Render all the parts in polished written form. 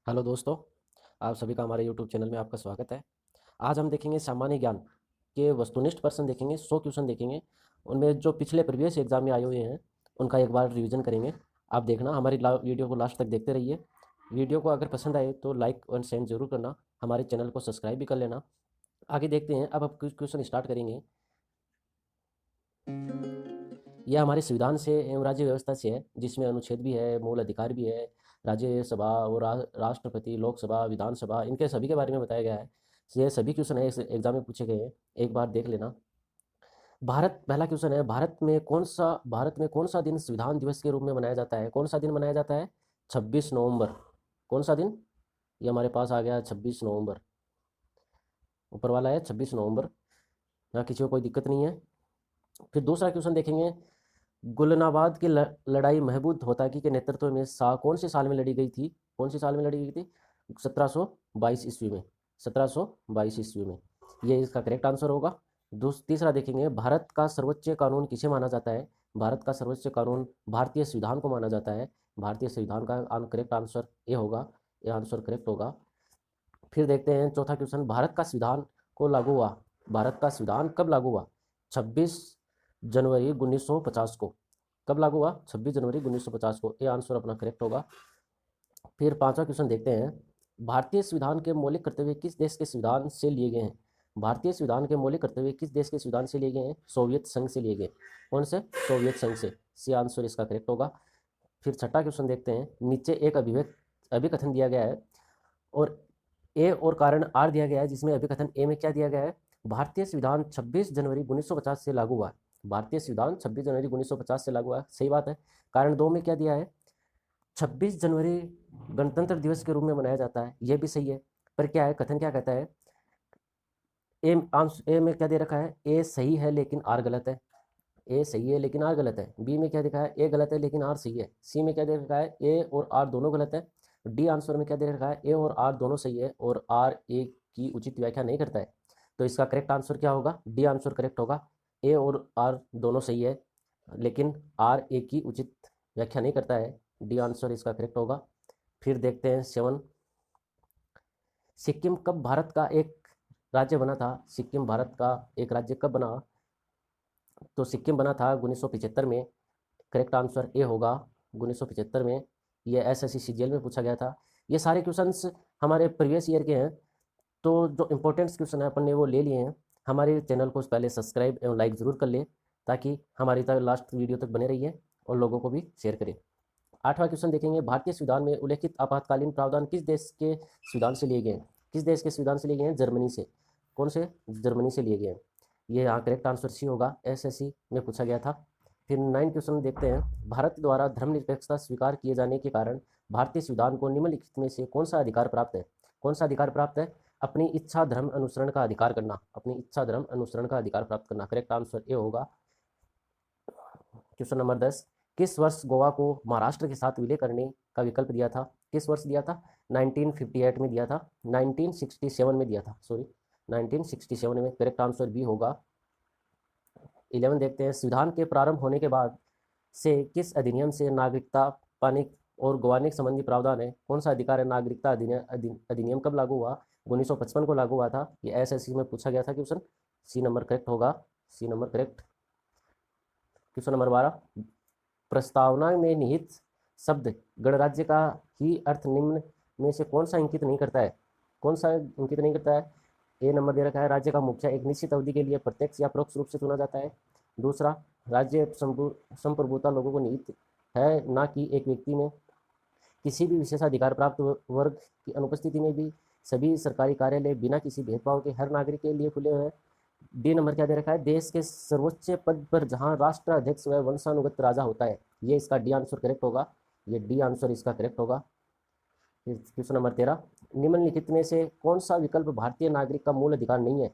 Hello दोस्तों, आप सभी का हमारे यूट्यूब चैनल में आपका स्वागत है। आज हम देखेंगे सामान्य ज्ञान के वस्तुनिष्ठ प्रश्न देखेंगे, 100 क्वेश्चन देखेंगे। उनमें जो पिछले प्रीवियस एग्जाम में आए हुए हैं उनका एक बार रिवीजन करेंगे। आप देखना, हमारी वीडियो को लास्ट तक देखते रहिए। वीडियो को अगर पसंद आए तो लाइक और सेंड जरूर करना, हमारे चैनल को सब्सक्राइब भी कर लेना। आगे देखते हैं, अब क्वेश्चन स्टार्ट करेंगे। यह हमारे संविधान से एवं राज्य व्यवस्था से है, जिसमें अनुच्छेद भी है, मूल अधिकार भी है। राज्यसभा और राष्ट्रपति, लोकसभा, विधानसभा, इनके सभी के बारे में बताया गया है। ये सभी क्वेश्चन है, इस एग्जाम में पूछे गए हैं, एक बार देख लेना। पहला क्वेश्चन है, भारत में कौन सा दिन संविधान दिवस के रूप में मनाया जाता है? कौन सा दिन मनाया जाता है? 26 नवंबर। कौन सा दिन? ये हमारे पास आ गया 26 नवंबर। ऊपर वाला है 26 नवंबर। यहाँ किसी को कोई दिक्कत नहीं है। फिर दूसरा क्वेश्चन देखेंगे। गुलनाबाद की लड़ाई महमूद होताकी के नेतृत्व में कौन से साल में लड़ी गई थी? कौन से साल में लड़ी गई थी? 1722 ईस्वी में। 1722 ईस्वी में। ये इसका करेक्ट आंसर होगा। तीसरा देखेंगे, भारत का सर्वोच्च कानून किसे माना जाता है? भारत का सर्वोच्च कानून भारतीय संविधान को माना जाता है। भारतीय संविधान का करेक्ट आंसर ए होगा। ये आंसर करेक्ट होगा। फिर देखते हैं चौथा क्वेश्चन, भारत का संविधान को लागू हुआ भारत का संविधान कब लागू हुआ? 26 जनवरी 1950 को। कब लागू हुआ? 26 जनवरी 1950 को। ये आंसर अपना करेक्ट होगा। फिर पांचवा क्वेश्चन देखते हैं, भारतीय संविधान के मौलिक कर्तव्य किस देश के संविधान से लिए गए हैं? भारतीय संविधान के मौलिक कर्तव्य किस देश के संविधान से लिए गए हैं? सोवियत संघ से लिए गए। कौन से? सोवियत संघ से। सी आंसर इसका करेक्ट होगा। फिर छठा क्वेश्चन देखते हैं, नीचे एक अभिकथन दिया गया है और ए और कारण आर दिया गया है, जिसमें अभिकथन ए में क्या दिया गया है? भारतीय संविधान 26 जनवरी 1950 से लागू हुआ है। भारतीय संविधान 26 जनवरी 1950 से लागू हुआ है, सही बात है। कारण दो में क्या दिया है? 26 जनवरी गणतंत्र दिवस के रूप में मनाया जाता है, यह भी सही है। पर क्या है, कथन क्या कहता है? ए में क्या दे रखा है? ए सही है लेकिन आर गलत है। ए सही है लेकिन आर गलत है। बी में क्या दिखा है? ए गलत है लेकिन आर सही है। सी में क्या दे रखा है? ए और आर दोनों गलत है। डी आंसर में क्या दे रखा है? ए और आर दोनों सही है और आर ए की उचित व्याख्या नहीं करता है। तो इसका करेक्ट आंसर क्या होगा? डी आंसर करेक्ट होगा। ए और आर दोनों सही है लेकिन आर ए की उचित व्याख्या नहीं करता है। डी आंसर इसका करेक्ट होगा। फिर देखते हैं 7, सिक्किम कब भारत का एक राज्य बना था? सिक्किम भारत का एक राज्य कब बना? तो सिक्किम बना था 1975 में। करेक्ट आंसर ए होगा, 1975 में। ये एसएससी सीजीएल में पूछा गया था। ये सारे क्वेश्चंस हमारे प्रीवियस ईयर के हैं, तो जो इंपॉर्टेंट क्वेश्चन है अपन ने वो ले लिए हैं। हमारे चैनल को पहले सब्सक्राइब एवं लाइक ज़रूर कर लें, ताकि हमारी तक लास्ट वीडियो तक बने रहिए और लोगों को भी शेयर करें। आठवां क्वेश्चन देखेंगे, भारतीय संविधान में उल्लेखित आपातकालीन प्रावधान किस देश के संविधान से लिए गए हैं? किस देश के संविधान से लिए गए हैं? जर्मनी से। कौन से? जर्मनी से लिए गए हैं। ये यहाँ करेक्ट आंसर सी होगा, एसएससी में पूछा गया था। फिर 9 क्वेश्चन देखते हैं, भारत द्वारा धर्मनिरपेक्षता स्वीकार किए जाने के कारण भारतीय संविधान को निम्नलिखित में से कौन सा अधिकार प्राप्त है? कौन सा अधिकार प्राप्त है? अपनी इच्छा धर्म अनुसरण का अधिकार करना। अपनी इच्छा धर्म अनुसरण का अधिकार प्राप्त करना। करेक्ट आंसर ए होगा। क्वेश्चन नंबर 10, किस वर्ष गोवा को महाराष्ट्र के साथ विलय करने का विकल्प दिया था? किस वर्ष दिया था? 1958 में दिया था। 1967 में दिया था, सॉरी, 1967 में। करेक्ट आंसर बी होगा। 11 देखते हैं, संविधान के प्रारंभ होने के बाद से किस अधिनियम से नागरिकता पाने और गंवाने संबंधी प्रावधान है? कौन सा अधिकार है? नागरिकता अधिनियम कब लागू हुआ? 1955 को लागू हुआ था। ये एसएससी में पूछा गया था क्वेश्चन। सी नंबर करेक्ट होगा। C number correct. Question number 12, प्रस्तावना में निहित शब्द गणराज्य का ही अर्थ निम्न में से कौन सा इंगित नहीं करता है? कौन सा इंगित नहीं करता है? ए नंबर दे रखा है, राज्य का मुखिया एक निश्चित अवधि के लिए प्रत्यक्ष या परोक्ष रूप से चुना जाता है। दूसरा, राज्य संप्रभुता लोगों को निहित है, ना कि एक व्यक्ति में। किसी भी विशेषाधिकार प्राप्त वर्ग की अनुपस्थिति में भी सभी सरकारी कार्यालय बिना किसी भेदभाव के हर नागरिक के लिए खुले हुए हैं। डी नंबर क्या दे रखा है, देश के सर्वोच्च पद पर जहां राष्ट्राध्यक्ष व वंशानुगत राजा होता है। ये इसका डी आंसर करेक्ट होगा। ये डी आंसर इसका करेक्ट होगा। क्वेश्चन नंबर 13, निम्नलिखित में से कौन सा विकल्प भारतीय नागरिक का मूल अधिकार नहीं है?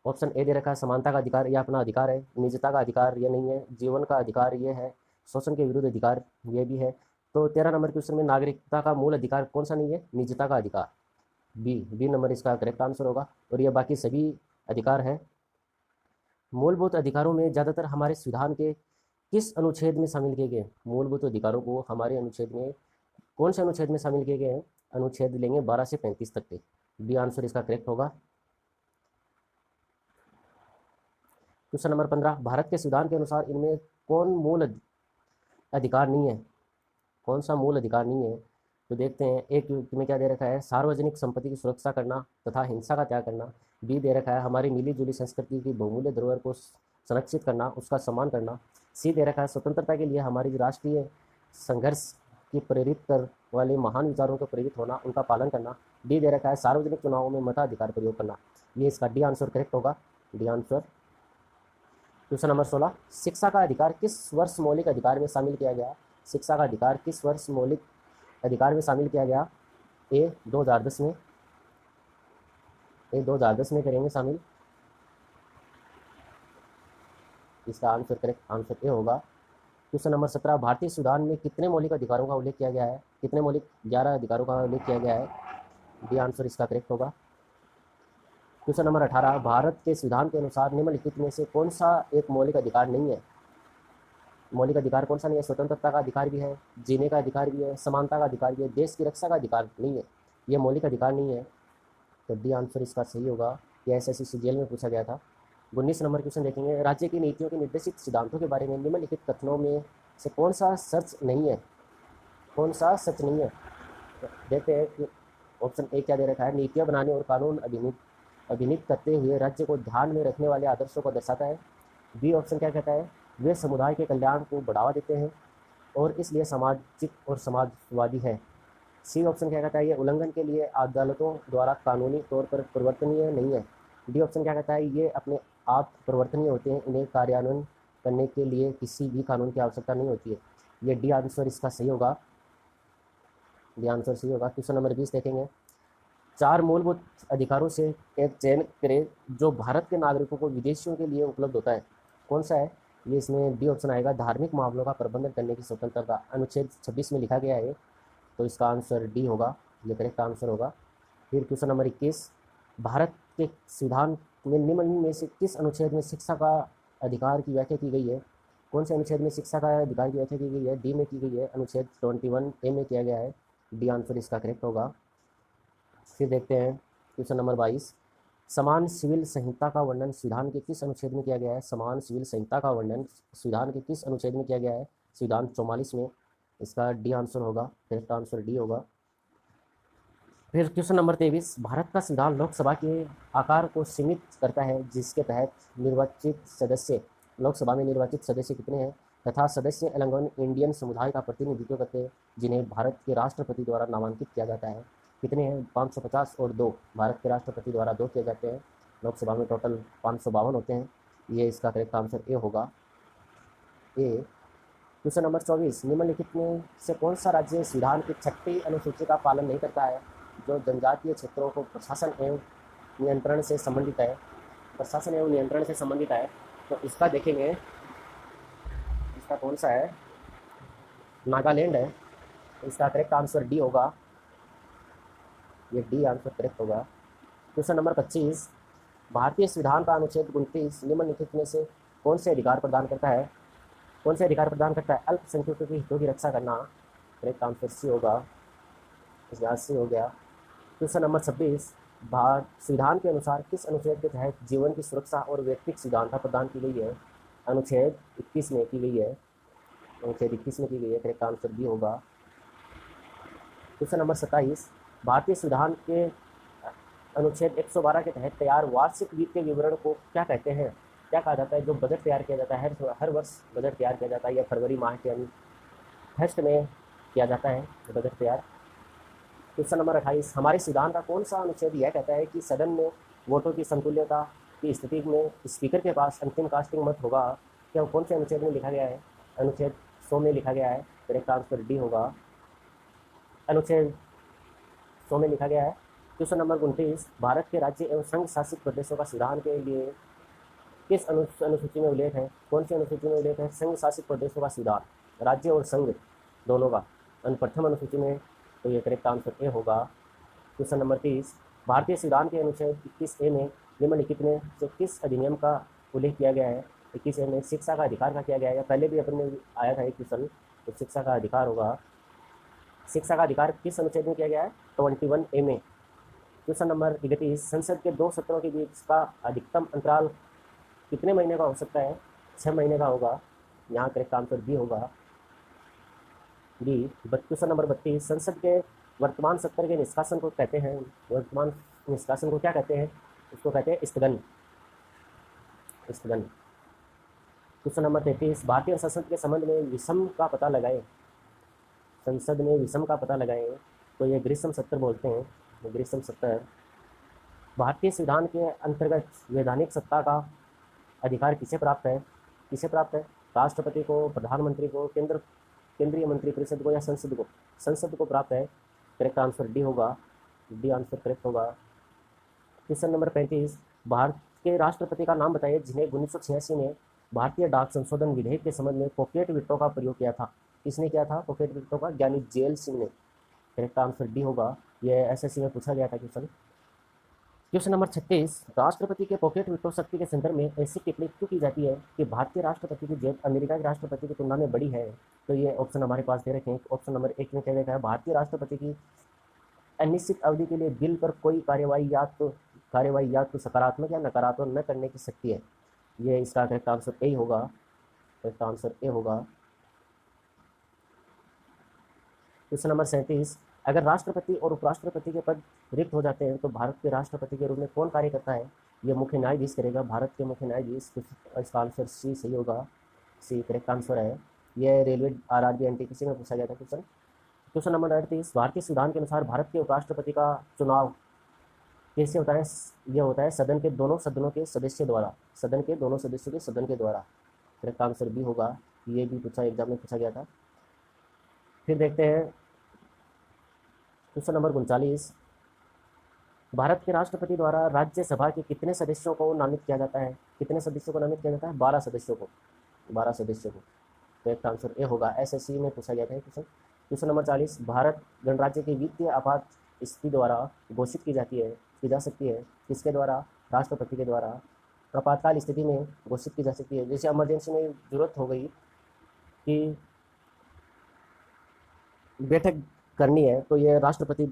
ऑप्शन ए दे रखा है, समानता का अधिकार, यह अपना अधिकार है। निजता का अधिकार, ये नहीं है। जीवन का अधिकार, ये है। शोषण के विरुद्ध अधिकार, ये भी है। तो 13 नंबर क्वेश्चन में नागरिकता का मूल अधिकार कौन सा नहीं है? निजता का अधिकार। बी नंबर इसका करेक्ट आंसर होगा। और ये बाकी सभी अधिकार है। मूलभूत अधिकारों में ज़्यादातर हमारे संविधान के किस अनुच्छेद में शामिल किए गए? मूलभूत अधिकारों को हमारे अनुच्छेद में कौन से अनुच्छेद में शामिल किए गए हैं? अनुच्छेद लेंगे 12 से 35 तक के। बी आंसर इसका करेक्ट होगा। क्वेश्चन नंबर 15, भारत के संविधान के अनुसार इनमें कौन मूल अधिकार नहीं है? कौन सा मूल अधिकार नहीं है? तो देखते हैं, एक में क्या दे रखा है, सार्वजनिक संपत्ति की सुरक्षा करना तथा हिंसा का त्याग करना। बी दे रखा है हमारी मिली जुली संस्कृति की बहुमूल्य धरोहर को संरक्षित करना, उसका सम्मान करना। सी दे रखा है स्वतंत्रता के लिए हमारी राष्ट्रीय संघर्ष की प्रेरित कर वाले महान विचारों को प्रेरित होना, उनका पालन करना। डी दे रखा है सार्वजनिक चुनावों में मताधिकार प्रयोग करना। ये इसका डी आंसर करेक्ट होगा, डी आंसर। क्वेश्चन नंबर 16, शिक्षा का अधिकार किस वर्ष मौलिक अधिकार में शामिल किया गया? शिक्षा का अधिकार किस वर्ष मौलिक अधिकार में शामिल किया गया? ए 2010 में, ए 2010 में करेंगे शामिल। इसका आंसर करेक्ट आंसर ए होगा। क्वेश्चन नंबर 17, भारतीय संविधान में कितने मौलिक अधिकारों का उल्लेख किया गया है? कितने मौलिक? 11 अधिकारों का उल्लेख किया गया है। डी आंसर इसका करेक्ट होगा। क्वेश्चन नंबर 18, भारत के संविधान के अनुसार निम्नलिखित में से कौन सा एक मौलिक अधिकार नहीं है? मौलिक अधिकार कौन सा नहीं है? स्वतंत्रता का अधिकार भी है, जीने का अधिकार भी है, समानता का अधिकार भी है, देश की रक्षा का अधिकार नहीं है। ये मौलिक अधिकार नहीं है, तो डी आंसर इसका सही होगा। यह एसएससी सीजीएल में पूछा गया था। 19 नंबर क्वेश्चन देखेंगे, राज्य की नीतियों के निर्देशित सिद्धांतों के बारे में निम्नलिखित कथनों में से कौन सा सच नहीं है? कौन सा सच नहीं है? देखते हैं कि ऑप्शन ए क्या दे रखा है, नीतियाँ बनाने और कानून अभिनीत करते हुए राज्य को ध्यान में रखने वाले आदर्शों को दर्शाता है। बी ऑप्शन क्या कहता है, वे समुदाय के कल्याण को बढ़ावा देते हैं और इसलिए सामाजिक और समाजवादी है। सी ऑप्शन क्या कहता है, ये उल्लंघन के लिए अदालतों द्वारा कानूनी तौर पर परिवर्तनीय नहीं है। डी ऑप्शन क्या कहता है, ये अपने आप परिवर्तनीय होते हैं, इन्हें कार्यान्वयन करने के लिए किसी भी कानून की आवश्यकता नहीं होती है। ये डी आंसर इसका सही होगा, डी आंसर सही होगा। क्वेश्चन नंबर 20 देखेंगे, 4 मूलभूत अधिकारों से एक चयन करें जो भारत के नागरिकों को विदेशियों के लिए उपलब्ध होता है। कौन सा है? ये इसमें डी ऑप्शन आएगा, धार्मिक मामलों का प्रबंधन करने की स्वतंत्रता। अनुच्छेद 26 में लिखा गया है, तो इसका आंसर डी होगा, ये करेक्ट आंसर होगा। फिर क्वेश्चन नंबर 21, भारत के संविधान में निम्न में से किस अनुच्छेद में शिक्षा का अधिकार की व्याख्या की गई है? कौन से अनुच्छेद में शिक्षा का अधिकार की व्याख्या की गई है? डी में की गई है, अनुच्छेद 21A में किया गया है। डी आंसर इसका करेक्ट होगा। फिर देखते हैं क्वेश्चन नंबर 22, समान सिविल संहिता का वर्णन संविधान के किस अनुच्छेद में किया गया है? समान सिविल संहिता का वर्णन संविधान के किस अनुच्छेद में किया गया है? संविधान 44 में। इसका डी आंसर होगा, करेक्ट आंसर डी होगा। फिर क्वेश्चन नंबर 23, भारत का संविधान लोकसभा के आकार को सीमित करता है जिसके तहत निर्वाचित सदस्य, लोकसभा में निर्वाचित सदस्य कितने हैं तथा सदस्य एलंगन इंडियन समुदाय का प्रतिनिधित्व करते हैं जिन्हें भारत के राष्ट्रपति द्वारा नामांकित किया जाता है। कितने हैं? 550 और 2, भारत के राष्ट्रपति द्वारा 2 किए जाते हैं। लोकसभा में टोटल 552 होते हैं। ये इसका करेक्ट आंसर ए होगा, ए। क्वेश्चन नंबर 24, निम्नलिखित में से कौन सा राज्य संविधान की 6ठी अनुसूची का पालन नहीं करता है जो जनजातीय क्षेत्रों को प्रशासन एवं नियंत्रण से संबंधित है? प्रशासन एवं नियंत्रण से संबंधित है, तो इसका देखेंगे, इसका कौन सा है? नागालैंड है, इसका करेक्ट आंसर डी होगा, ये डी आंसर करेक्ट होगा। क्वेश्चन नंबर 25, भारतीय संविधान का अनुच्छेद 29 निम्नलिखित में से कौन से अधिकार प्रदान करता है? कौन से अधिकार प्रदान करता है? अल्पसंख्यकों के हितों की रक्षा करना। करेक्ट आंसर सी होगा, इसका सी हो गया। क्वेश्चन नंबर 26, संविधान के अनुसार किस अनुच्छेद के तहत जीवन की सुरक्षा और व्यक्तिगत सिद्धांत प्रदान की गई है? अनुच्छेद 21 में की गई है, अनुच्छेद 21 में की गई है, करेक्ट आंसर बी होगा। क्वेश्चन नंबर 27, भारतीय संविधान के अनुच्छेद 112 के तहत तैयार वार्षिक वित्तीय विवरण को क्या कहते हैं? क्या कहा जाता है? जो बजट तैयार किया जाता है, हर वर्ष बजट तैयार किया जाता है, या फरवरी माह के फर्स्ट में किया जाता है बजट तैयार। क्वेश्चन नंबर 28, हमारे संविधान का कौन सा अनुच्छेद यह कहता है कि सदन में वोटों की संतुल्यता की स्थिति में स्पीकर के पास अंतिम कास्टिंग मत होगा? क्या कौन से अनुच्छेद में लिखा गया है? अनुच्छेद 100 में लिखा गया है, करेक्ट आंसर डी होगा, अनुच्छेद 100 में लिखा गया है। क्वेश्चन नंबर 29, भारत के राज्य एवं संघ शासित प्रदेशों का संविधान के लिए किस अनुसूची में उल्लेख है? कौन सी अनुसूची में उल्लेख है? संघ शासित प्रदेशों का संविधान, राज्य और संघ दोनों का, प्रथम अनुसूची में, तो ये करेक्ट आंसर ए होगा। क्वेश्चन नंबर 30, भारतीय संविधान के अनुच्छेद 21A में निम्नलिखित में से किस अधिनियम का उल्लेख किया गया है? 21A में शिक्षा का अधिकार का किया गया है, पहले भी अपने में आया था एक क्वेश्चन, तो शिक्षा का अधिकार होगा। शिक्षा का अधिकार किस अनुच्छेद में किया गया है? 21A में। क्वेश्चन नंबर 31, संसद के दो सत्रों के बीच का अधिकतम अंतराल कितने महीने का हो सकता है? 6 महीने का होगा। यहाँ करेक्ट आंसर बी होगा, बी। क्वेश्चन नंबर 32, संसद के वर्तमान सत्र के निष्कासन को कहते हैं, वर्तमान निष्कासन को क्या कहते हैं? उसको कहते हैं स्थगन, स्थगन। क्वेश्चन नंबर 33, भारतीय संसद के संबंध में विषम का पता लगाएं, संसद में विषम का पता लगाएं, तो ये ग्रीष्म सत्र बोलते हैं, ग्रीष्म सत्र। भारतीय संविधान के अंतर्गत वैधानिक सत्ता का अधिकार किसे प्राप्त है? किसे प्राप्त है? राष्ट्रपति को, प्रधानमंत्री को, केंद्रीय मंत्रिपरिषद को या संसद को? संसद को प्राप्त है। करेक्ट आंसर डी होगा, डी आंसर करेक्ट होगा। क्वेश्चन नंबर 35, भारत के राष्ट्रपति का नाम बताइए जिन्हें 1986 में भारतीय डाक संशोधन विधेयक के संबंध में पॉकेट विटो का प्रयोग किया था। किसने किया था पॉकेट विटो का? ज्ञानी जेल सिंह ने। करेक्ट आंसर डी होगा, यह एसएससी में पूछा गया था क्वेश्चन। क्वेश्चन नंबर 36, राष्ट्रपति के पॉकेट विटो शक्ति के संदर्भ में ऐसी टिप्पणी क्यों की जाती है कि भारतीय राष्ट्रपति की जेब अमेरिका के राष्ट्रपति की तुलना में बड़ी है? तो ये ऑप्शन हमारे पास दे रखे हैं। ऑप्शन नंबर 1 में कह देखा है, भारतीय राष्ट्रपति की अनिश्चित अवधि के लिए बिल पर कोई कार्यवाही या तो सकारात्मक या नकारात्मक न करने की शक्ति है। ये इसका करेक्ट आंसर ए होगा, करेक्ट आंसर ए होगा। क्वेश्चन नंबर 37, अगर राष्ट्रपति और उपराष्ट्रपति के पद रिक्त हो जाते हैं तो भारत के राष्ट्रपति के रूप में कौन कार्य करता है? ये मुख्य न्यायाधीश करेगा, भारत के मुख्य न्यायाधीश। इसका आंसर सी सही होगा, सी करेक्ट आंसर है। यह रेलवे आरआरबी एनटीपीसी में पूछा गया था क्वेश्चन। क्वेश्चन नंबर 38, भारतीय संविधान के अनुसार भारत के उपराष्ट्रपति का चुनाव कैसे होता है? यह होता है सदन के दोनों सदनों के सदस्यों द्वारा, सदन के दोनों सदस्यों के सदन के द्वारा। करेक्ट आंसर बी होगा, ये भी पूछा एग्जाम में पूछा गया था। फिर देखते हैं क्वेश्चन नंबर 39, भारत के राष्ट्रपति द्वारा राज्यसभा के कितने सदस्यों को नामित किया जाता है? कितने सदस्यों को नामित किया जाता है? 12 सदस्यों को, 12 सदस्यों को। करेक्ट आंसर ए होगा, एसएससी में पूछा गया था क्वेश्चन। क्वेश्चन नंबर 40, भारत गणराज्य की वित्तीय आपात स्थिति द्वारा घोषित की जा सकती है। किसके द्वारा? राष्ट्रपति के द्वारा। आपातकाल स्थिति में घोषित की जा सकती है, जैसे इमरजेंसी में जरूरत हो गई कि बैठक करनी है तो ये राष्ट्रपति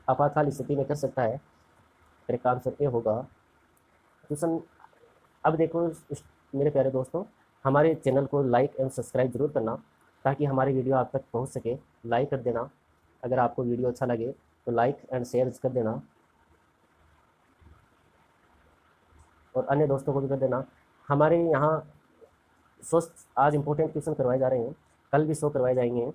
आपातकाल स्थिति में कर सकता है। करेक्ट आंसर ए होगा। क्वेश्चन अब देखो मेरे प्यारे दोस्तों, हमारे चैनल को लाइक एवं सब्सक्राइब जरूर करना ताकि हमारी वीडियो आप तक पहुंच सके। लाइक कर देना, अगर आपको वीडियो अच्छा लगे तो लाइक एंड शेयर कर देना और अन्य दोस्तों को भी कर देना। हमारे यहाँ आज इंपॉर्टेंट क्वेश्चन करवाए जा रहे हैं, कल भी 100 करवाए जाएंगे।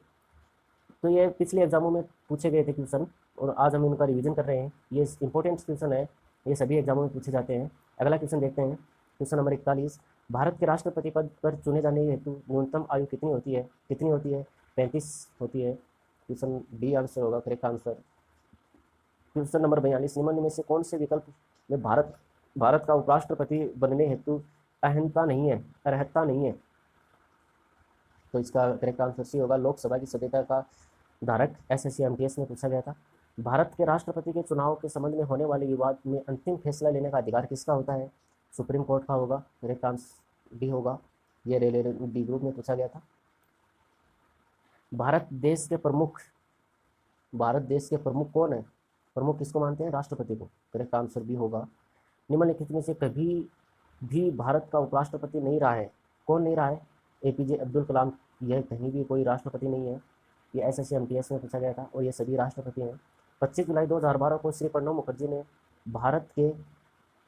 तो ये पिछले एग्जामों में पूछे गए थे क्वेश्चन और आज हम इनका रिवीजन कर रहे हैं। ये इंपॉर्टेंट क्वेश्चन है, ये सभी एग्जामों में पूछे जाते हैं। अगला क्वेश्चन देखते हैं, क्वेश्चन नंबर 41, भारत के राष्ट्रपति पद पर चुने जाने हेतु न्यूनतम आयु कितनी होती है? कितनी होती है? 35 होती है। क्वेश्चन डी आंसर होगा, करेक्ट आंसर। क्वेश्चन नंबर 42, निम्न में से कौन से विकल्प में भारत का उपराष्ट्रपति बनने हेतु अर्हता नहीं है? तो इसका करेक्ट आंसर सी होगा, लोकसभा की सदस्यता का धारक। एसएससी एमटीएस में पूछा गया था। भारत के राष्ट्रपति के चुनाव के संबंध में होने वाले विवाद में अंतिम फैसला लेने का अधिकार किसका होता है? सुप्रीम कोर्ट का होगा। करेक्ट आंसर डी होगा, ये रेलवे डी ग्रुप में पूछा गया था। भारत देश के प्रमुख कौन है? प्रमुख किसको मानते हैं? राष्ट्रपति को। करेक्ट आंसर बी होगा। निम्नलिखित में से कभी भी भारत का उपराष्ट्रपति नहीं रहा है। कौन नहीं रहा है? एपीजे अब्दुल कलाम। यह कहीं भी कोई राष्ट्रपति नहीं है, ये एसएससी एमटीएस में पूछा गया था और ये सभी राष्ट्रपति हैं। 25 जुलाई 2012 को श्री प्रणब मुखर्जी ने भारत के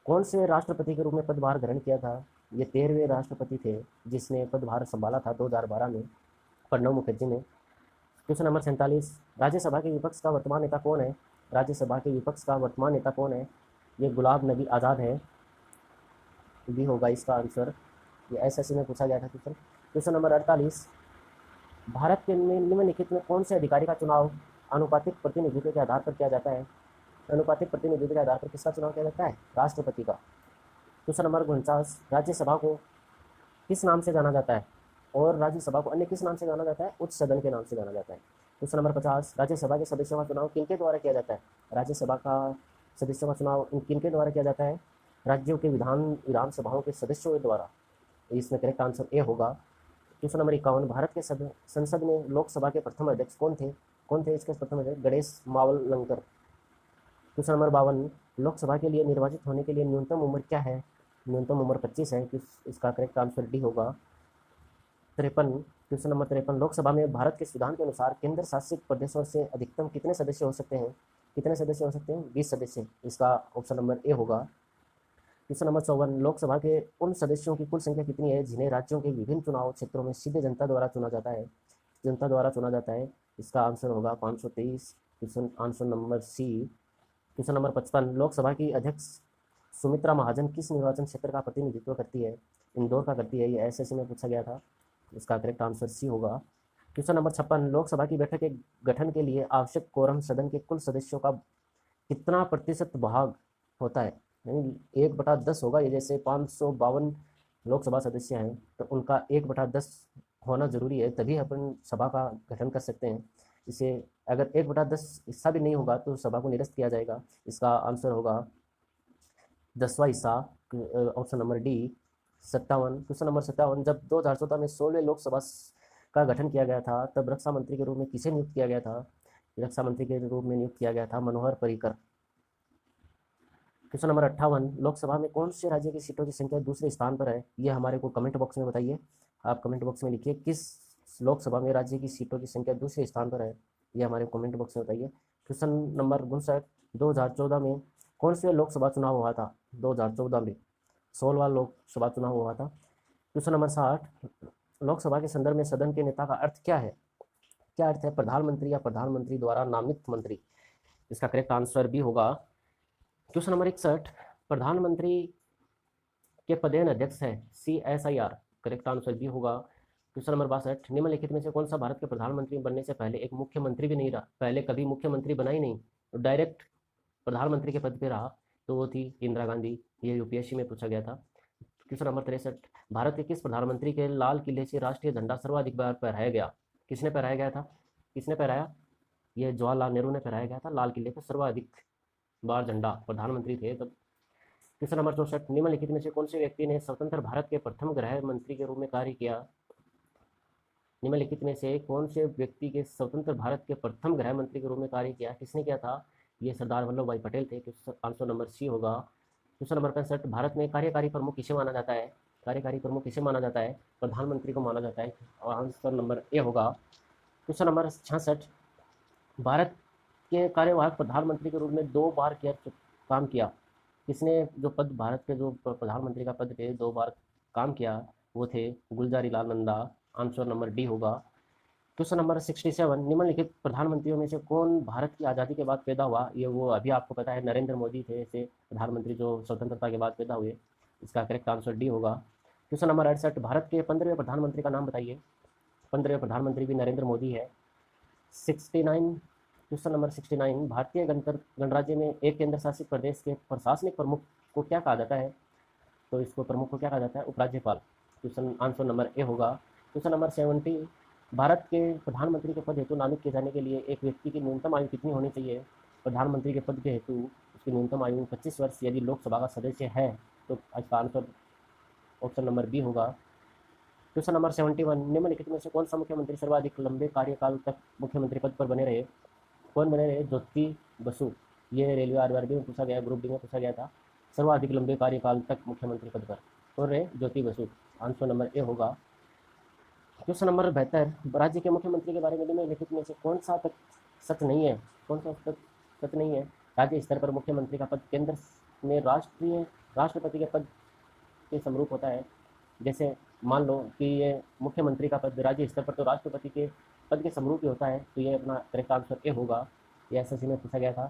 कौन से राष्ट्रपति के रूप में पदभार ग्रहण किया था? ये 13वें राष्ट्रपति थे जिसने पदभार संभाला था 2012 में, प्रणब मुखर्जी ने। क्वेश्चन नंबर 47, राज्यसभा के विपक्ष का वर्तमान नेता कौन है? राज्यसभा के विपक्ष का वर्तमान नेता कौन है? ये गुलाम नबी आज़ाद है, भी होगा इसका आंसर। ये एसएससी में पूछा गया था क्वेश्चन। क्वेश्चन नंबर 48, भारत के निम्नलिखित में कौन से अधिकारी का चुनाव अनुपातिक प्रतिनिधित्व के आधार पर किया जाता है? अनुपातिक प्रतिनिधित्व के आधार पर किसका चुनाव किया जाता है? राष्ट्रपति का। क्वेश्चन नंबर 49, राज्यसभा को किस नाम से जाना जाता है और राज्यसभा को अन्य किस नाम से जाना जाता है? उच्च सदन के नाम से जाना जाता है। क्वेश्चन नंबर 50, राज्यसभा के सदस्यों का चुनाव किनके द्वारा किया जाता है? राज्यसभा का सदस्यों का चुनाव किनके द्वारा किया जाता है? राज्यों के विधानसभाओं के सदस्यों के द्वारा। इसमें करेक्ट आंसर ए होगा। क्वेश्चन नंबर 51, भारत के संसद में लोकसभा के प्रथम अध्यक्ष कौन थे? कौन थे इसके प्रथम अध्यक्ष? गणेश मावलंकर। क्वेश्चन नंबर 52, लोकसभा के लिए निर्वाचित होने के लिए न्यूनतम उम्र क्या है? न्यूनतम उम्र 25 है। इसका करेक्ट आंसर डी होगा। 53, क्वेश्चन नंबर 53, लोकसभा में भारत के संविधान के अनुसार केंद्र शासित प्रदेशों से अधिकतम कितने सदस्य हो सकते हैं? कितने सदस्य हो सकते हैं? 20 सदस्य। इसका ऑप्शन नंबर ए होगा। क्वेश्चन नंबर 54, लोकसभा के उन सदस्यों की कुल संख्या कितनी है जिन्हें राज्यों के विभिन्न चुनाव क्षेत्रों में सीधे जनता द्वारा चुना जाता है? जनता द्वारा चुना जाता है। इसका आंसर होगा 523। Question answer number C. Question number 55, Lok Sabha की अध्यक्ष सुमित्रा महाजन किस निर्वाचन क्षेत्र का प्रतिनिधित्व करती है? इंदौर का करती है। ये एसएससी में पूछा गया था। इसका करेक्ट आंसर सी होगा। क्वेश्चन नंबर 56, लोकसभा की बैठक के गठन के लिए आवश्यक कोरम सदन के कुल सदस्यों का कितना प्रतिशत भाग होता है? यानी 1/10 होगा। ये जैसे 552 लोकसभा सदस्य हैं तो उनका 1/10 होना जरूरी है, तभी अपन सभा का गठन कर सकते हैं। इसे अगर 1/10 हिस्सा भी नहीं होगा तो सभा को निरस्त किया जाएगा। इसका आंसर होगा 10वां हिस्सा, option number D 57। Question number 57, जब 2014 में 16वें लोकसभा का गठन किया गया था तब रक्षा मंत्री के रूप में किसे नियुक्त किया गया था? रक्षा मंत्री के रूप में नियुक्त किया गया था मनोहर पर्रिकर। क्वेश्चन नंबर 58, लोकसभा में कौन से राज्य की सीटों की संख्या दूसरे स्थान पर है? ये हमारे को कमेंट बॉक्स में बताइए। आप कमेंट बॉक्स में लिखिए किस लोकसभा में राज्य की सीटों की संख्या दूसरे स्थान पर है, ये हमारे कमेंट बॉक्स में बताइए। क्वेश्चन नंबर 59, 2014 में कौन से लोकसभा चुनाव हुआ था? 2014 में 16वां लोकसभा चुनाव हुआ था। क्वेश्चन नंबर 60, लोकसभा के संदर्भ में सदन के नेता का अर्थ क्या है? क्या अर्थ है? प्रधानमंत्री या प्रधानमंत्री द्वारा नामित मंत्री। इसका करेक्ट आंसर भी होगा। क्वेश्चन नंबर 61, प्रधानमंत्री के पदेन अध्यक्ष है CSIR। करेक्ट आंसर भी होगा। क्वेश्चन नंबर 62, निम्नलिखित में से कौन सा भारत के प्रधानमंत्री बनने से पहले एक मुख्यमंत्री भी नहीं रहा? पहले कभी मुख्यमंत्री बना ही नहीं, तो डायरेक्ट प्रधानमंत्री के पद पे रहा, तो वो थी इंदिरा गांधी। ये यूपीएससी में पूछा गया था। क्वेश्चन नंबर 63, भारत के किस प्रधानमंत्री के लाल किले से राष्ट्रीय झंडा सर्वाधिक बार फहराया गया? किसने फहराया गया था? किसने फहराया? ये जवाहरलाल नेहरू ने फहराया गया था लाल किले पर सर्वाधिक बार झंडा, प्रधानमंत्री थे तब। क्वेश्चन नंबर 64, निम्नलिखित में से कौन से व्यक्ति ने स्वतंत्र भारत के प्रथम गृह मंत्री के रूप में कार्य किया? निम्नलिखित में से कौन से व्यक्ति के स्वतंत्र भारत के प्रथम गृह मंत्री के रूप में कार्य किया? किसने किया था? ये सरदार वल्लभ भाई पटेल थे। आंसर नंबर सी होगा। क्वेश्चन नंबर 65, भारत में कार्यकारी प्रमुख किसे माना जाता है? कार्यकारी प्रमुख किसे माना जाता है? प्रधानमंत्री को माना जाता है, और आंसर नंबर ए होगा। क्वेश्चन नंबर 66, भारत के कार्यवाहक प्रधानमंत्री के रूप में 2 बार काम किया? किसने जो पद, भारत के जो प्रधानमंत्री का पद पे 2 बार काम किया, वो थे Gulzari Lal Nanda. Answer number D होगा। क्वेश्चन नंबर 67, निम्नलिखित प्रधानमंत्रियों में से कौन भारत की आज़ादी के बाद पैदा हुआ? ये वो अभी आपको पता है, नरेंद्र मोदी थे ऐसे प्रधानमंत्री जो स्वतंत्रता के बाद पैदा हुए। इसका करेक्ट आंसर डी होगा। क्वेश्चन नंबर 68, भारत के 15वें प्रधानमंत्री का नाम बताइए। 15वें प्रधानमंत्री भी नरेंद्र मोदी है। 69, क्वेश्चन नंबर 69, भारतीय गणराज्य में एक केंद्र शासित प्रदेश के प्रशासनिक प्रमुख को क्या कहा जाता है? तो इसको प्रमुख को क्या कहा जाता है? उपराज्यपाल। क्वेश्चन आंसर नंबर ए होगा। क्वेश्चन नंबर 70, भारत के प्रधानमंत्री के पद हेतु नामित किए जाने के लिए एक व्यक्ति की न्यूनतम आयु कितनी होनी चाहिए? प्रधानमंत्री के पद के हेतु उसकी न्यूनतम आयु 25 वर्ष यदि लोकसभा का सदस्य है, तो इसका आंसर ऑप्शन नंबर बी होगा। क्वेश्चन नंबर 71, निम्नलिखित में से कौन सा मुख्यमंत्री सर्वाधिक लंबे कार्यकाल तक मुख्यमंत्री पद पर बने रहे? कौन बने रहे? ज्योति बसु। ये रेलवे आरआरबी में पूछा गया, ग्रुप डी में पूछा गया था। सर्वाधिक लंबे कार्यकाल तक मुख्यमंत्री पद पर कौन रहे? Jyoti Basu. Answer number A होगा। क्वेश्चन नंबर 72, राज्य के मुख्यमंत्री के बारे में निम्नलिखित में से कौन सा तथ्य सच नहीं है? कौन सा तथ्य सच नहीं है? राज्य स्तर पर मुख्यमंत्री का पद केंद्र में राष्ट्रपति के पद के समरूप होता है। जैसे मान लो कि ये मुख्यमंत्री का पद राज्य स्तर पर तो राष्ट्रपति के पद के समरूप ही होता है, तो ये अपना करेक्ट आंसर ए होगा। ये एसएससी में पूछा गया था।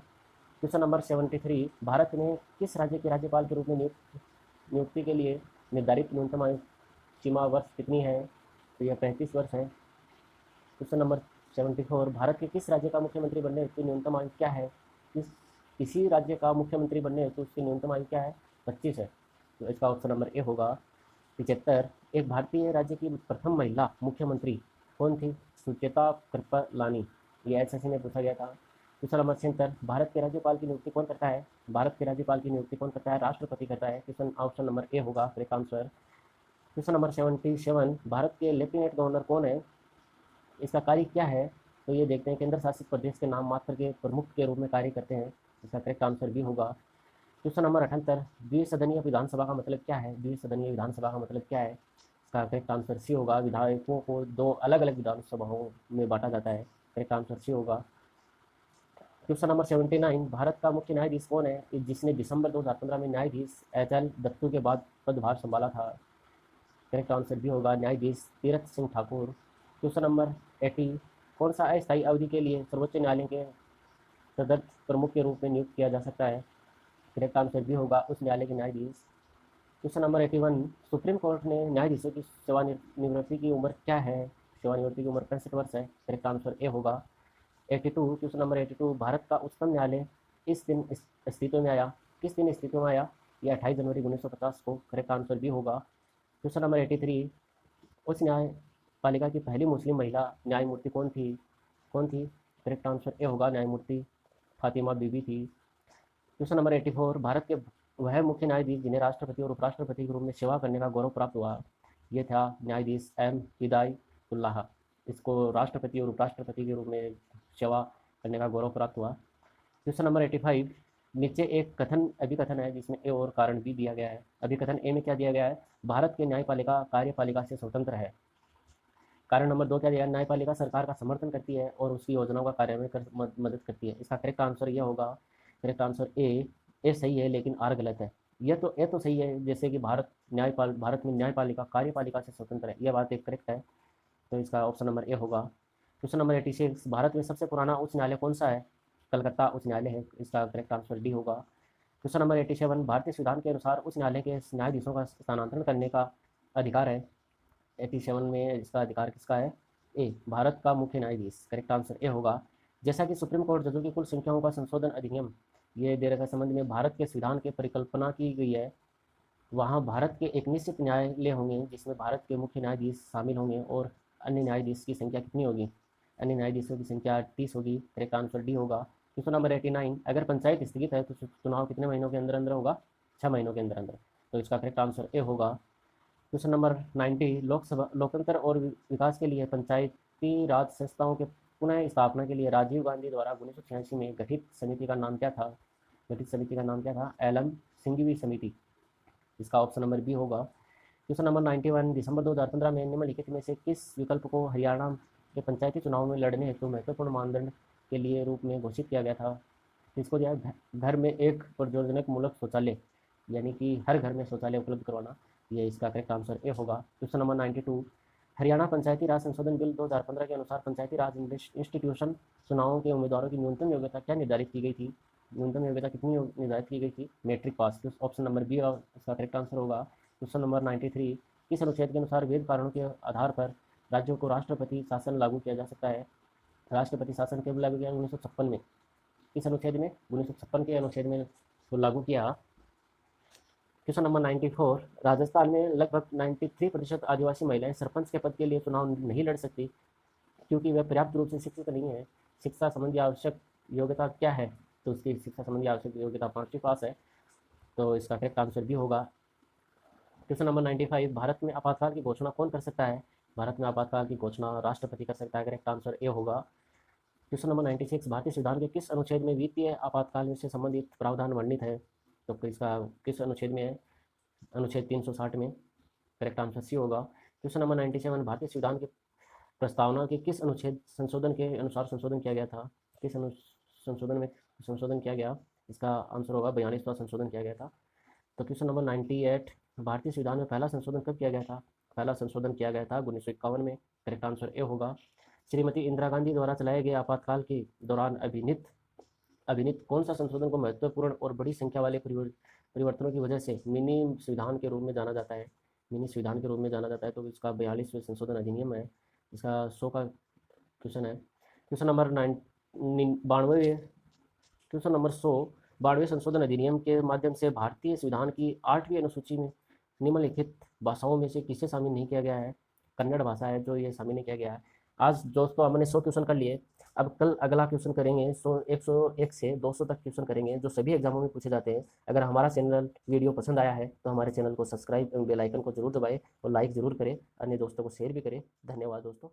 क्वेश्चन नंबर 73, भारत में किस राज्य के राज्यपाल के रूप में नियुक्ति के लिए निर्धारित न्यूनतम आयु सीमा वर्ष कितनी है? तो यह 35 वर्ष है। क्वेश्चन नंबर 74, भारत के किस राज्य का मुख्यमंत्री बनने हेतु न्यूनतम आयु क्या है? किसी राज्य का मुख्यमंत्री बनने हेतु उसकी न्यूनतम आयु क्या है? 25 है। तो इसका ऑप्शन नंबर ए होगा। 75, एक भारतीय राज्य की प्रथम महिला मुख्यमंत्री कौन थी? सुचेता कृपलानी। ये एसएससी में पूछा गया था। क्वेश्चन नंबर 76, भारत के राज्यपाल की नियुक्ति कौन करता है? भारत के राज्यपाल की नियुक्ति कौन करता है? राष्ट्रपति करता है। क्वेश्चन ऑप्शन नंबर ए होगा correct answer. Question number 77, Bharat के लेफ्टिनेंट गवर्नर कौन है? इसका कार्य क्या है? तो ये देखते हैं केंद्र शासित प्रदेश के नाम मात्र के प्रमुख के रूप में कार्य करते हैं। इसका करेक्ट आंसर भी होगा। क्वेश्चन नंबर 78, द्विसदनीय विधानसभा का मतलब क्या है? द्विसदनीय विधानसभा का मतलब क्या है? इसका करेक्ट आंसर सी होगा। विधायकों को दो अलग अलग विधानसभाओं में बांटा जाता है। करेक्ट आंसर सी होगा। क्वेश्चन नंबर 79, भारत का मुख्य न्यायाधीश कौन है जिसने दिसंबर 2015 में न्यायाधीश एच.एल. दत्तू के बाद पदभार संभाला था? करेक्ट आंसर भी होगा न्यायाधीश तीरथ सिंह ठाकुर। क्वेश्चन नंबर 80, कौन सा अस्थायी अवधि के लिए सर्वोच्च न्यायालय के सदस्य प्रमुख के रूप में नियुक्त किया जा सकता है? करेक्ट आंसर भी होगा उस न्यायालय के न्यायाधीश। क्वेश्चन नंबर 81, सुप्रीम कोर्ट ने न्यायाधीशों की सेवानिवृत्ति की उम्र क्या है? सेवानिवृत्ति की उम्र 65 वर्ष है। करेक्ट आंसर ए होगा। 82, क्वेश्चन नंबर 82, भारत का उच्चतम न्यायालय इस दिन अस्तित्व में आया? किस दिन अस्तित्व में आया? यह 28 जनवरी 1950 को। करेक्ट आंसर भी होगा। क्वेश्चन नंबर 83, उच्च न्यायपालिका की पहली मुस्लिम महिला न्यायमूर्ति कौन थी? कौन थी? करेक्ट आंसर ए होगा, न्यायमूर्ति फातिमा बीबी थी। क्वेश्चन नंबर 84, भारत के वह मुख्य न्यायाधीश जिन्हें राष्ट्रपति और उपराष्ट्रपति के रूप में सेवा करने का गौरव प्राप्त हुआ? ये था न्यायाधीश एम हिदायतुल्लाह। इसको राष्ट्रपति और उपराष्ट्रपति के रूप में सेवा करने का गौरव प्राप्त हुआ। क्वेश्चन नंबर 85, नीचे एक कथन अभिकथन है जिसमें ए और कारण बी दिया गया है। अभिकथन ए में क्या दिया गया है? भारत के न्यायपालिका कार्यपालिका से स्वतंत्र है। कारण नंबर 2 क्या दिया है? न्यायपालिका सरकार का समर्थन करती है और उसकी योजनाओं का कार्यान्वयन कर मदद करती है। इसका करेक्ट आंसर यह होगा। करेक्ट आंसर ए सही है, लेकिन आर गलत है। ए तो सही है, जैसे कि भारत में न्यायपालिका कार्यपालिका से स्वतंत्र है, यह बात एक करेक्ट है। तो इसका ऑप्शन नंबर ए होगा। क्वेश्चन नंबर 86, भारत में सबसे पुराना उच्च न्यायालय कौन सा है? कलकत्ता उच्च न्यायालय है। इसका करेक्ट आंसर डी होगा। क्वेश्चन नंबर 87, भारतीय संविधान के अनुसार उच्च न्यायालय के न्यायाधीशों का स्थानांतरण करने का अधिकार है? 87 में इसका अधिकार किसका है? ए, भारत का मुख्य न्यायाधीश। करेक्ट आंसर ए होगा। जैसा कि सुप्रीम कोर्ट जजों की कुल संख्याओं का संशोधन अधिनियम ये दे रखा संबंध में भारत के संविधान की परिकल्पना की गई है, वहाँ भारत के एक निश्चित न्यायालय होंगे जिसमें भारत के मुख्य न्यायाधीश शामिल होंगे और अन्य न्यायाधीश की संख्या कितनी होगी? अन्य न्यायाधीशों की संख्या 30 होगी। करेक्ट आंसर डी होगा। क्वेश्चन नंबर 89, अगर पंचायत स्थगित है तो चुनाव कितने महीनों के अंदर अंदर होगा? 6 महीनों के अंदर अंदर। तो इसका करेक्ट आंसर ए होगा। क्वेश्चन नंबर 90, लोकतंत्र और विकास के लिए पंचायती राज संस्थाओं के पुनः स्थापना के लिए राजीव गांधी द्वारा 1986 में गठित समिति का नाम क्या था? गठित समिति का नाम क्या था? एलएम सिंघवी समिति। इसका ऑप्शन नंबर बी होगा। क्वेश्चन नंबर 91, दिसंबर 2015 में निम्नलिखित में से किस विकल्प को हरियाणा के पंचायती चुनाव में लड़ने हेतु महत्वपूर्ण मानदंड के लिए रूप में घोषित किया गया था? इसको दिया घर में एक प्रयोजनक मूलक शौचालय, यानी कि हर घर में शौचालय उपलब्ध करवाना। ये इसका करेक्ट आंसर ए होगा। क्वेश्चन नंबर 92, हरियाणा पंचायती राज संशोधन बिल 2015 के अनुसार पंचायती राज इंस्टीट्यूशन चुनावों के उम्मीदवारों की न्यूनतम योग्यता क्या निर्धारित की गई थी? न्यूनतम योग्यता कितनी निर्धारित की गई थी? Matric pass. Option number B इसका करेक्ट आंसर होगा। क्वेश्चन नंबर 93, किस अनुच्छेद के अनुसार वैध कारणों के आधार पर राज्यों को राष्ट्रपति शासन लागू किया जा सकता है? राष्ट्रपति शासन कब लागू किया? 1956 में। किस अनुच्छेद में? 1956 के अनुच्छेद में तो लागू किया। क्वेश्चन नंबर 94, राजस्थान में लगभग 93% आदिवासी महिलाएं सरपंच के पद के लिए चुनाव नहीं लड़ सकती क्योंकि वे पर्याप्त रूप से शिक्षित नहीं है। शिक्षा संबंधी आवश्यक योग्यता क्या है? तो उसकी शिक्षा संबंधी आवश्यक योग्यता 5वीं पास है। तो इसका करेक्ट आंसर भी होगा। क्वेश्चन नंबर 95, भारत में आपातकाल की घोषणा कौन कर सकता है? भारत में आपातकाल की घोषणा राष्ट्रपति कर सकता है। करेक्ट आंसर ए होगा। क्वेश्चन नंबर 96, भारतीय संविधान के किस अनुच्छेद में वित्तीय आपातकाल से संबंधित प्रावधान वर्णित है? तो इसका किस अनुच्छेद में है? अनुच्छेद 360 में। करेक्ट आंसर सी होगा। क्वेश्चन नंबर 97, भारतीय संविधान की प्रस्तावना के किस अनुच्छेद संशोधन के अनुसार संशोधन किया गया था? किस संशोधन में संशोधन किया गया? इसका आंसर होगा 42वां संशोधन किया गया था। तो क्वेश्चन नंबर 98, भारतीय संविधान में पहला संशोधन कब किया गया था? पहला संशोधन किया गया था 1951 में। करेक्ट आंसर ए होगा। श्रीमती इंदिरा गांधी द्वारा चलाए गए आपातकाल के दौरान अभिनीत कौन सा संशोधन को महत्वपूर्ण और बड़ी संख्या वाले परिवर्तनों की वजह से मिनी संविधान के रूप में जाना जाता है? मिनी संविधान के रूप में जाना जाता है। तो इसका 42वें संशोधन अधिनियम है। इसका 100 का क्वेश्चन है। क्वेश्चन नंबर 92, क्वेश्चन नंबर 100, 92वें संशोधन अधिनियम के माध्यम से भारतीय संविधान की 8वीं अनुसूची में निम्नलिखित भाषाओं में से किसे शामिल नहीं किया गया है? कन्नड़ भाषा है जो ये शामिल नहीं किया गया है। आज दोस्तों हमने 100 क्वेश्चन कर लिए। अब कल अगला क्वेश्चन करेंगे 101 से 200 तक क्वेश्चन करेंगे जो सभी एग्जामों में पूछे जाते हैं। अगर हमारा चैनल वीडियो पसंद आया है तो हमारे चैनल को सब्सक्राइब एवं बेल आइकन को जरूर दबाएं और लाइक जरूर करें। अन्य दोस्तों को शेयर भी करें। धन्यवाद दोस्तों।